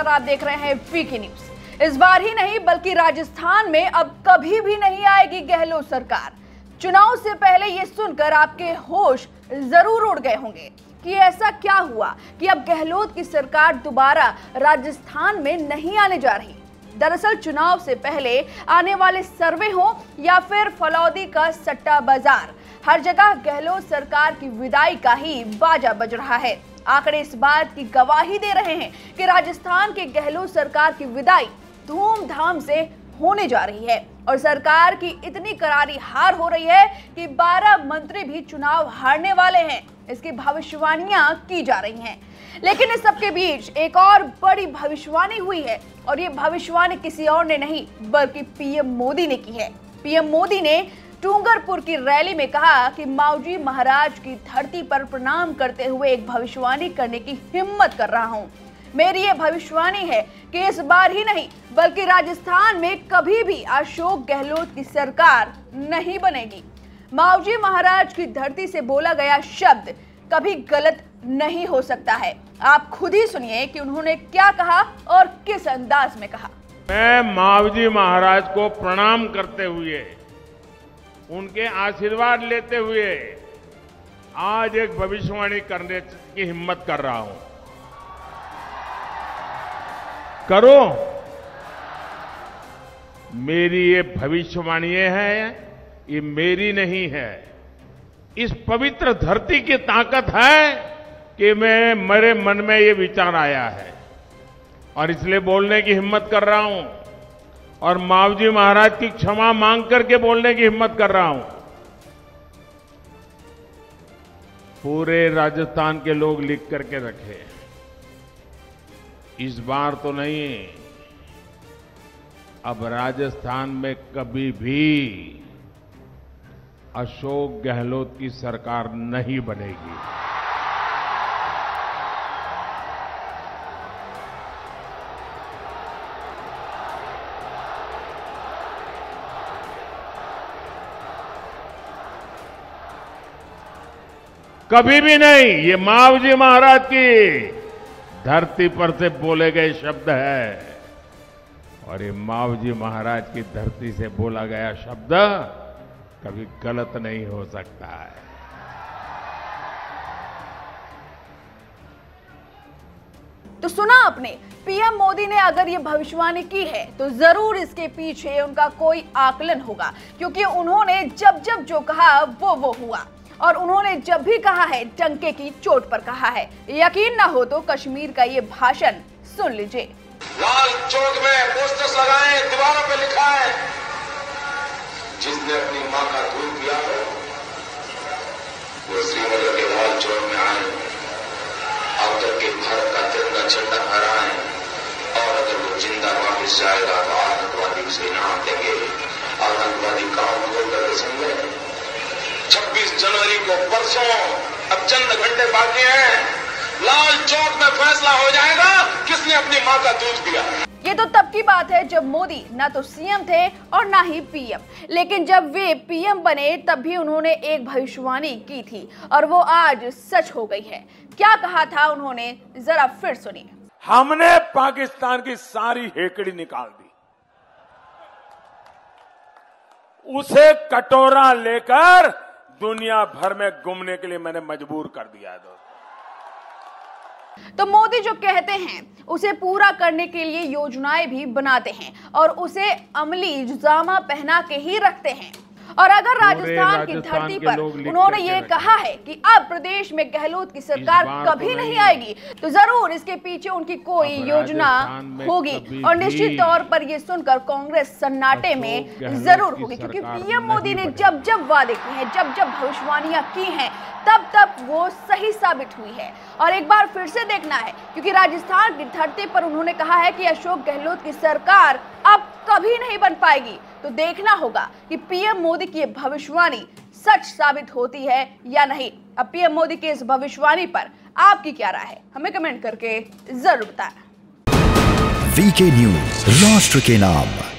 आप देख रहे हैं वीके न्यूज। इस बार ही नहीं बल्कि राजस्थान में अब कभी भी नहीं आएगी गहलोत सरकार। चुनाव से पहले ये सुनकर आपके होश जरूर उड़ गए होंगे कि ऐसा क्या हुआ कि अब गहलोत की सरकार दोबारा राजस्थान में नहीं आने जा रही। दरअसल चुनाव से पहले आने वाले सर्वे हो या फिर फलौदी का सट्टा बाजार, हर जगह गहलोत सरकार की विदाई का ही बाजा बज रहा है। आंकड़े इस बात की गवाही दे रहे हैं कि राजस्थान के गहलोत सरकार की विदाई धूमधाम से होने जा रही है और सरकार की इतनी करारी हार हो रही है कि 12 मंत्री भी चुनाव हारने वाले हैं, इसकी भविष्यवाणियां की जा रही हैं। लेकिन इस सबके बीच एक और बड़ी भविष्यवाणी हुई है और ये भविष्यवाणी किसी और ने नहीं बल्कि पीएम मोदी ने की है। पीएम मोदी ने डूंगरपुर की रैली में कहा कि मावजी महाराज की धरती पर प्रणाम करते हुए एक भविष्यवाणी करने की हिम्मत कर रहा हूं। मेरी ये भविष्यवाणी है कि इस बार ही नहीं बल्कि राजस्थान में कभी भी अशोक गहलोत की सरकार नहीं बनेगी। मावजी महाराज की धरती से बोला गया शब्द कभी गलत नहीं हो सकता है। आप खुद ही सुनिए कि उन्होंने क्या कहा और किस अंदाज में कहा। मैं मावजी महाराज को प्रणाम करते हुए, उनके आशीर्वाद लेते हुए आज एक भविष्यवाणी करने की हिम्मत कर रहा हूं। करो, मेरी ये भविष्यवाणी है, ये मेरी नहीं है। इस पवित्र धरती की ताकत है कि मेरे मन में ये विचार आया है और इसलिए बोलने की हिम्मत कर रहा हूं और मावजी महाराज की क्षमा मांग करके बोलने की हिम्मत कर रहा हूं। पूरे राजस्थान के लोग लिख करके रखे, इस बार तो नहीं, अब राजस्थान में कभी भी अशोक गहलोत की सरकार नहीं बनेगी। कभी भी नहीं। ये मावजी महाराज की धरती पर से बोले गए शब्द है और ये मावजी महाराज की धरती से बोला गया शब्द कभी गलत नहीं हो सकता है। तो सुना आपने, पीएम मोदी ने अगर ये भविष्यवाणी की है तो जरूर इसके पीछे उनका कोई आकलन होगा, क्योंकि उन्होंने जब जब जो कहा वो हुआ और उन्होंने जब भी कहा है डंके की चोट पर कहा है। यकीन ना हो तो कश्मीर का ये भाषण सुन लीजिए। लाल चौक में पोस्टर्स लगाए, दीवारों पे लिखा है, जिसने अपनी मां का दूध पिया हो वो श्रीनगर के लाल चौक में आए, आकर के भारत का तिरंगा झंडा फहराए और अगर वो जिंदा वापिस जाएगा तो आतंकवादी उसे इनाम देंगे। आतंकवादी गांव खोल कर सुन 26 जनवरी को परसों, अब चंद घंटे बाकी हैं, लाल चौक में फैसला हो जाएगा किसने अपनी मां का दूध पिया। ये तो तब की बात है जब मोदी ना तो सीएम थे और ना ही पीएम, लेकिन जब वे पीएम बने तब भी उन्होंने एक भविष्यवाणी की थी और वो आज सच हो गई है। क्या कहा था उन्होंने, जरा फिर सुनिए। हमने पाकिस्तान की सारी हेकड़ी निकाल दी, उसे कटोरा लेकर दुनिया भर में घूमने के लिए मैंने मजबूर कर दिया है। तो मोदी जो कहते हैं उसे पूरा करने के लिए योजनाएं भी बनाते हैं और उसे अमली जामा पहना के ही रखते हैं। और अगर राजस्थान की धरती पर उन्होंने ये कहा है कि अब प्रदेश में गहलोत की सरकार कभी नहीं आएगी, तो जरूर इसके पीछे उनकी कोई योजना होगी और निश्चित तौर पर ये सुनकर कांग्रेस सन्नाटे में जरूर होगी, क्योंकि पीएम मोदी ने जब जब वादे किए हैं, जब जब भविष्यवाणियां की हैं, तब तब वो सही साबित हुई है। और एक बार फिर से देखना है, क्योंकि राजस्थान की धरती पर उन्होंने कहा है कि अशोक गहलोत की सरकार अब कभी नहीं बन पाएगी, तो देखना होगा कि पीएम मोदी की भविष्यवाणी सच साबित होती है या नहीं। अब पीएम मोदी की इस भविष्यवाणी पर आपकी क्या राय है, हमें कमेंट करके जरूर बताएं। वीके न्यूज, राष्ट्र के नाम।